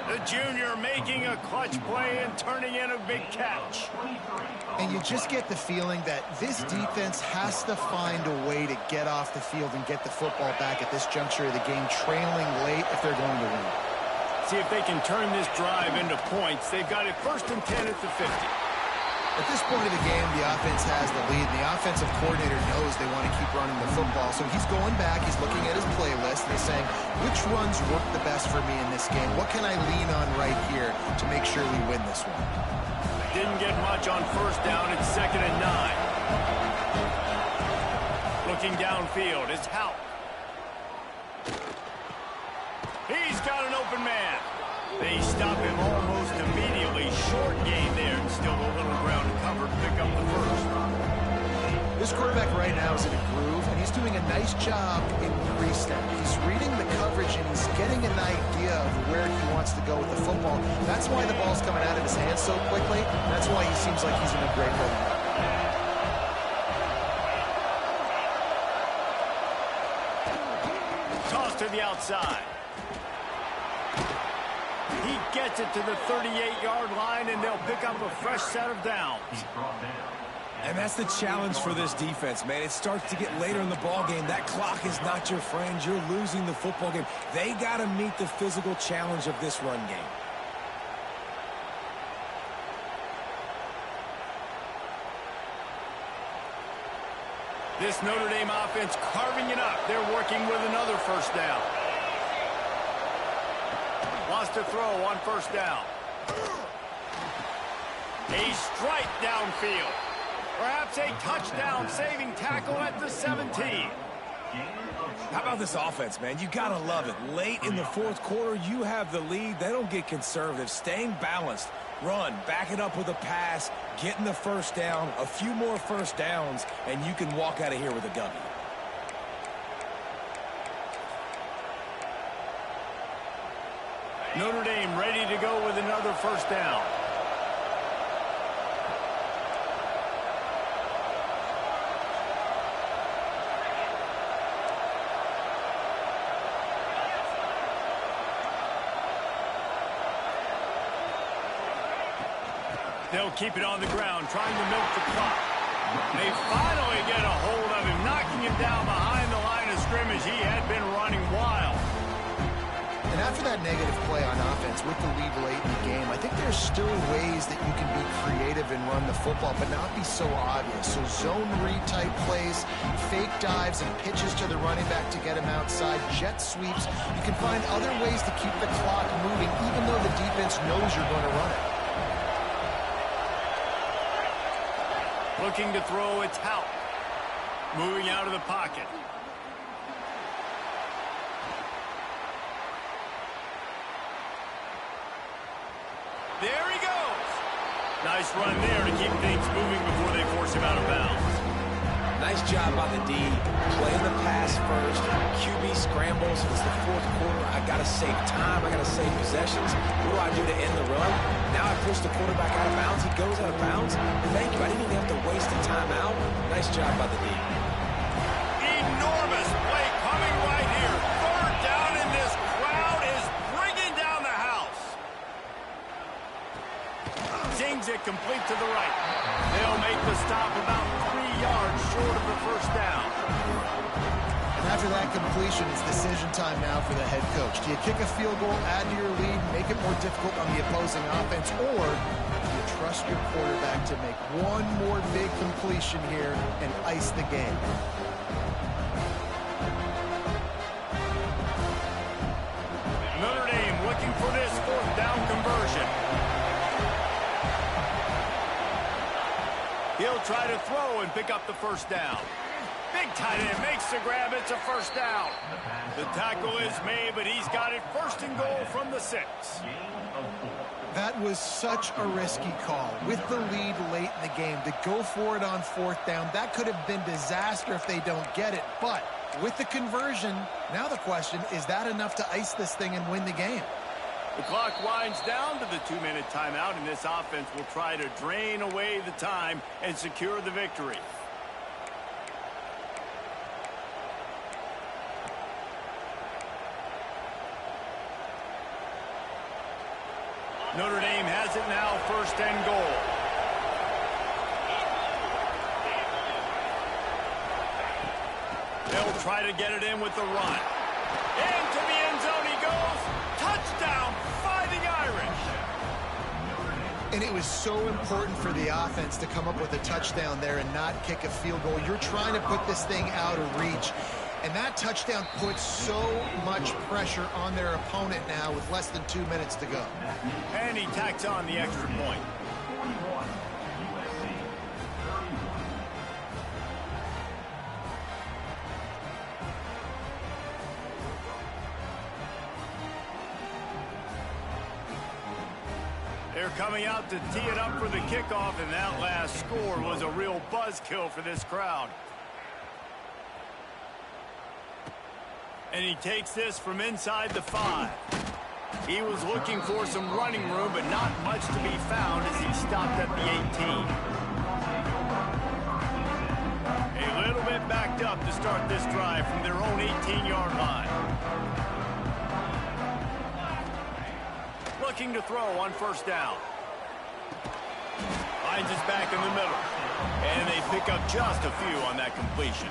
The junior making a clutch play and turning in a big catch. And you just get the feeling that this defense has to find a way to get off the field and get the football back at this juncture of the game, trailing late if they're going to win. See if they can turn this drive into points. They've got it 1st and 10 at the 50. At this point of the game, the offense has the lead, and the offensive coordinator knows they want to keep running the football. So he's going back, he's looking at his playlist, and he's saying, which runs work the best for me in this game? What can I lean on right here to make sure we win this one? Didn't get much on 1st down. It's 2nd and 9. Looking downfield, it's Houck. He's got an open man. They stop him almost immediately. Short gain there, and still a little ground to cover to pick up the 1st. This quarterback right now is in a groove, and he's doing a nice job in pre-snap. He's reading the coverage, and he's getting an idea of where he wants to go with the football. That's why the ball's coming out of his hands so quickly. That's why he seems like he's in a great rhythm. Toss to the outside. He gets it to the 38-yard line, and they'll pick up a fresh set of downs. And that's the challenge for this defense, man. It starts to get later in the ball game. That clock is not your friend. You're losing the football game. They got to meet the physical challenge of this run game. This Notre Dame offense carving it up. They're working with another 1st down. Wants to throw on 1st down. A strike downfield. Perhaps a touchdown-saving tackle at the 17. How about this offense, man? You got to love it. Late in the 4th quarter, you have the lead. They don't get conservative. Staying balanced. Run, back it up with a pass, getting the 1st down, a few more 1st downs, and you can walk out of here with a W. Notre Dame ready to go with another 1st down. They'll keep it on the ground, trying to milk the clock. They finally get a hold of him, knocking him down behind the line of scrimmage. He had been running wild. And after that negative play on offense with the lead late in the game, I think there's still ways that you can be creative and run the football, but not be so obvious. So zone read type plays, fake dives, and pitches to the running back to get him outside, jet sweeps. You can find other ways to keep the clock moving, even though the defense knows you're going to run it. Looking to throw, it's Houck. Moving out of the pocket. There he goes. Nice run there to keep things moving before they force him out of bounds. Nice job on the D. Playing the pass first. QB scrambles. It's the 4th quarter. I got to save time. I got to save possessions. What do I do to end the run? Now I push the quarterback out of bounds. He goes out of bounds. Thank you. I didn't even have to waste a timeout. Nice job by the D. Enormous play coming right here. 3rd down slings it complete to the right. They'll make the stop about 3 yards short of the first down. And after that completion, it's decision time now for the head coach. Do you kick a field goal, add to your lead, make it more difficult on the opposing offense, or do you trust your quarterback to make one more big completion here and ice the game? Notre Dame looking for this fourth down conversion. He'll try to throw and pick up the first down. Big tight end makes the grab. It's a first down. The tackle is made, but he's got it first and goal from the 6. That was such a risky call. With the lead late in the game, to go for it on fourth down, that could have been disaster if they don't get it. But with the conversion, now the question, is that enough to ice this thing and win the game? The clock winds down to the 2-minute timeout, and this offense will try to drain away the time and secure the victory. Notre Dame has it now, first and goal. They'll try to get it in with the run. Into the end zone he goes. Touchdown, Fighting Irish. And it was so important for the offense to come up with a touchdown there and not kick a field goal. You're trying to put this thing out of reach. And that touchdown puts so much pressure on their opponent now with less than 2 minutes to go. And he tacks on the extra point. They're coming out to tee it up for the kickoff, and that last score was a real buzzkill for this crowd. And he takes this from inside the 5. He was looking for some running room, but not much to be found as he stopped at the 18. A little bit backed up to start this drive from their own 18-yard line. Looking to throw on first down. Finds his back in the middle. And they pick up just a few on that completion.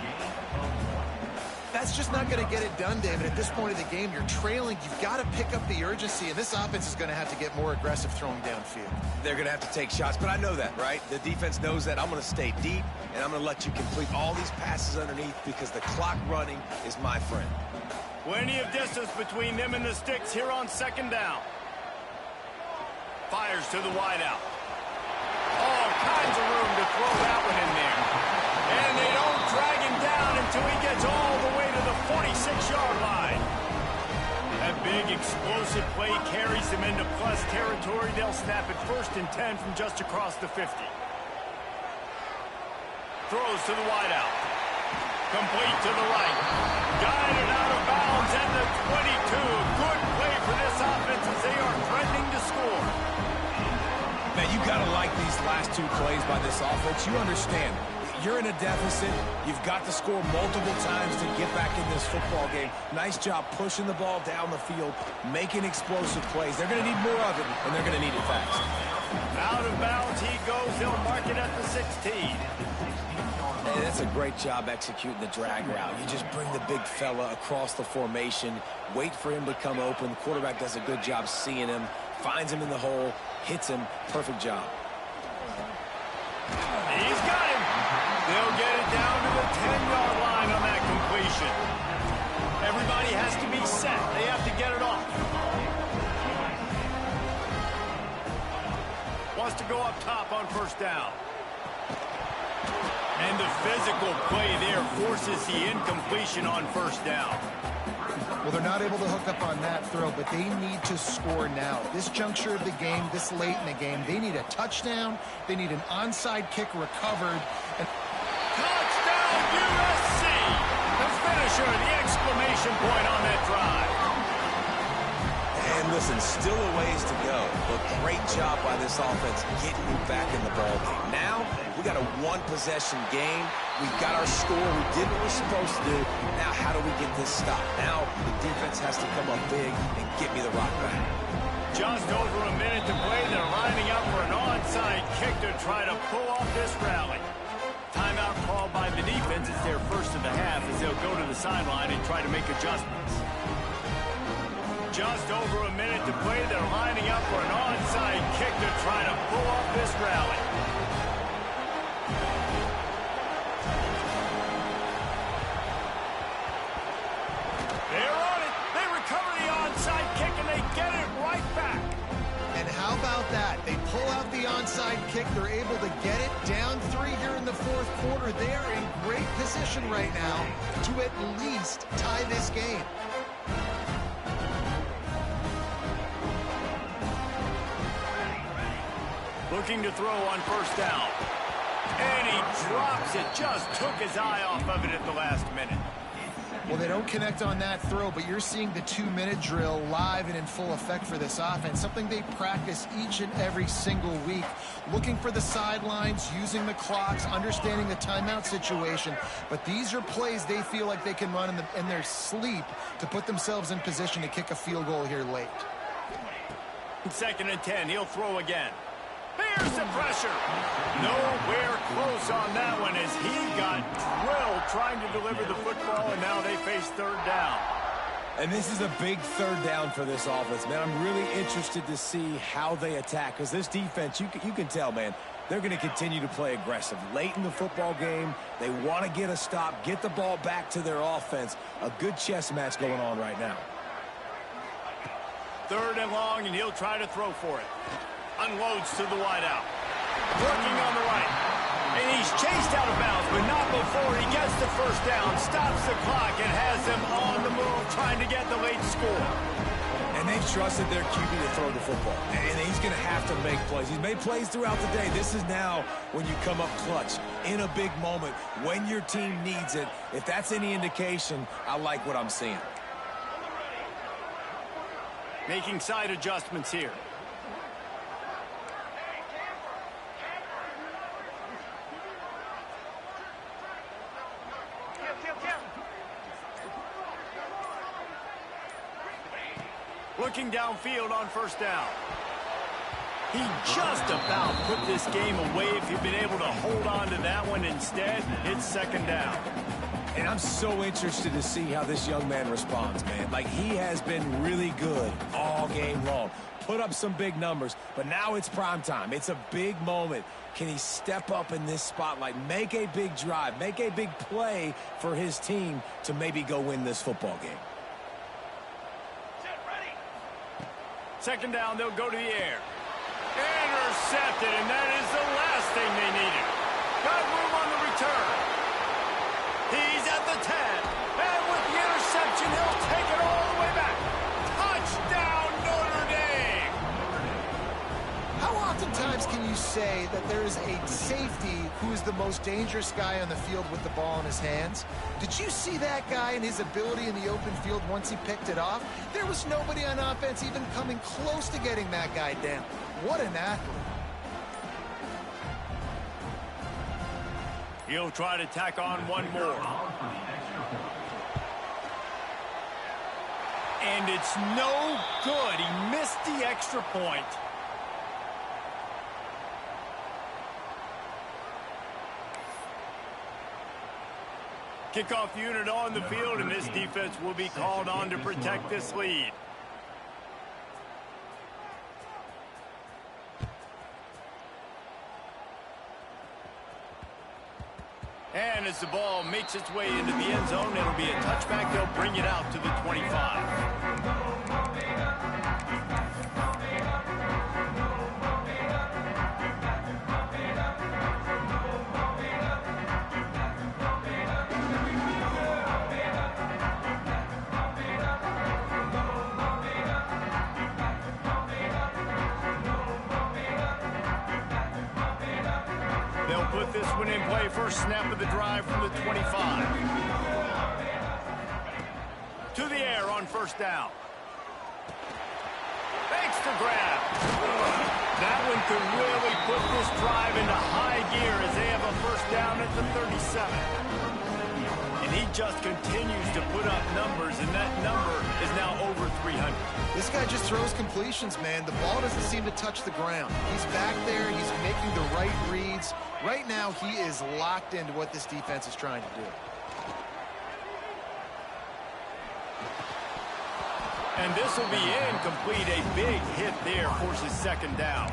That's just not going to get it done, David. At this point of the game, you're trailing. You've got to pick up the urgency, and this offense is going to have to get more aggressive throwing downfield. They're going to have to take shots, but I know that, right? The defense knows that. I'm going to stay deep, and I'm going to let you complete all these passes underneath because the clock running is my friend. Plenty of distance between them and the sticks here on second down. Fires to the wideout. All kinds of room to throw that one in there. And they don't drag him down until he gets all the way to the 46-yard line. That big explosive play carries them into plus territory. They'll snap it first and 10 from just across the 50. Throws to the wideout. Complete to the right. Guided out of bounds at the 22. Good play for this offense as they are threatening to score. Man, you got to like these last 2 plays by this offense. You understand. You're in a deficit. You've got to score multiple times to get back in this football game. Nice job pushing the ball down the field, making explosive plays. They're going to need more of it, and they're going to need it fast. Out of bounds he goes. They'll mark it at the 16. Hey, that's a great job executing the drag route. You just bring the big fella across the formation, wait for him to come open. The quarterback does a good job seeing him, finds him in the hole, hits him. Perfect job. He's got him. They'll get it down to the 10-yard line on that completion. Everybody has to be set. They have to get it off. Wants to go up top on first down. And the physical play there forces the incompletion on first down. Well, they're not able to hook up on that throw, but they need to score now. This juncture of the game, this late in the game, they need a touchdown. They need an onside kick recovered. And touchdown, USC! The finisher, the exclamation point on that drive. And listen, still a ways to go, but great job by this offense getting you back in the ball game. Now, we got a one-possession game. We've got our score. We did what we're supposed to do. Now, how do we get this stopped? Now, the defense has to come up big and get me the rock back. Just over a minute to play. They're lining up for an onside onside kick to try to pull off this rally. Timeout called by the defense. It's their first of the half as they'll go to the sideline and try to make adjustments. Just over a minute to play. They're lining up for an onside kick to try to pull off this rally. They're on it. They recover the onside kick and they get it right back. And how about that? They pull out the onside kick. They're able to get it down 3 here in the fourth quarter. They are in great position right now to at least tie this game. Looking to throw on first down. And he drops it. Just took his eye off of it at the last minute. Well, they don't connect on that throw, but you're seeing the 2-minute drill live and in full effect for this offense, something they practice each and every single week, looking for the sidelines, using the clocks, understanding the timeout situation. But these are plays they feel like they can run in their sleep to put themselves in position to kick a field goal here late. 2nd and 10. He'll throw again. Here's the pressure. Nowhere close on that one as he got drilled trying to deliver the football, and now they face third down. And this is a big third down for this offense, man. I'm really interested to see how they attack because this defense, you can tell, man, they're going to continue to play aggressive. Late in the football game, they want to get a stop, get the ball back to their offense. A good chess match going on right now. 3rd and long, and he'll try to throw for it. Unloads to the wideout. Working on the right. And he's chased out of bounds, but not before he gets the first down, stops the clock, and has them on the move trying to get the late score. And they've trusted their QB to throw the football. And he's going to have to make plays. He's made plays throughout the day. This is now when you come up clutch in a big moment when your team needs it. If that's any indication, I like what I'm seeing. Making side adjustments here. Looking downfield on first down. He just about put this game away if he'd been able to hold on to that one. Instead, it's 2nd down. And I'm so interested to see how this young man responds, man. Like, he has been really good all game long. Put up some big numbers, but now it's prime time. It's a big moment. Can he step up in this spotlight, make a big drive, make a big play for his team to maybe go win this football game? 2nd down, they'll go to the air. Intercepted, and that is the last thing they needed. Got room on the return. He's at the 10. And with the interception, he'll take it all the way back. Touchdown, Notre Dame! How oftentimes can you say that there is a safety who is the most dangerous guy on the field with the ball in his hands? Did you see that guy and his ability in the open field once he picked it off? There was nobody on offense even coming close to getting that guy down. What an athlete. He'll try to tack on one more. And it's no good. He missed the extra point. Kickoff unit on the field, and this defense will be called on to protect this lead. And as the ball makes its way into the end zone, it'll be a touchback. They'll bring it out to the 25. Put this one in play. First snap of the drive from the 25. To the air on first down. Extra grab. That one could really put this drive into high gear as they have a first down at the 37. And he just continues to put up numbers, and that number is now over 300. This guy just throws completions, man. The ball doesn't seem to touch the ground. He's back there. He's making the right reads. Right now, he is locked into what this defense is trying to do. And this will be incomplete. A big hit there forces second down.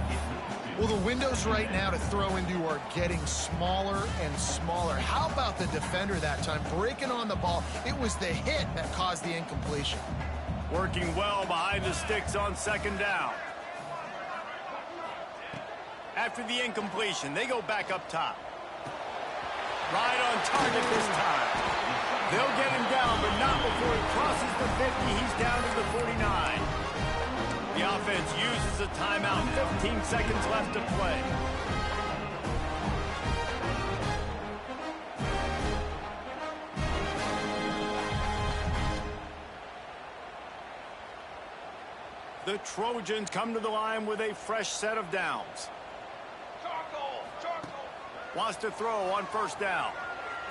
Well, the windows right now to throw into are getting smaller and smaller. How about the defender that time breaking on the ball? It was the hit that caused the incompletion. Working well behind the sticks on second down. After the incompletion, they go back up top. Right on target this time. They'll get him down, but not before he crosses the 50. He's down to the 49. The offense uses a timeout. 15 seconds left to play. The Trojans come to the line with a fresh set of downs. Wants to throw on first down.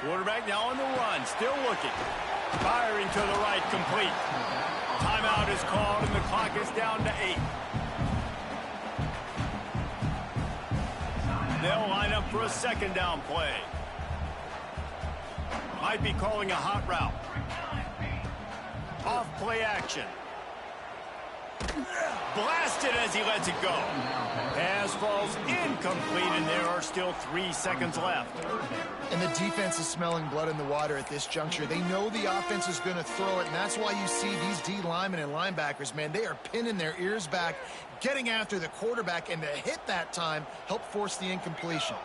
Quarterback now on the run, still looking. Firing to the right, complete. Timeout is called, and the clock is down to 8. They'll line up for a second down play. Might be calling a hot route. Off play action. Blasted as he lets it go. Pass falls incomplete, and there are still 3 seconds left. And the defense is smelling blood in the water at this juncture. They know the offense is going to throw it, and that's why you see these D linemen and linebackers, man, they are pinning their ears back, getting after the quarterback, and the hit that time helped force the incompletion.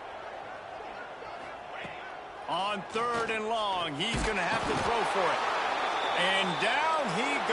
On 3rd and long, he's going to have to throw for it. And down he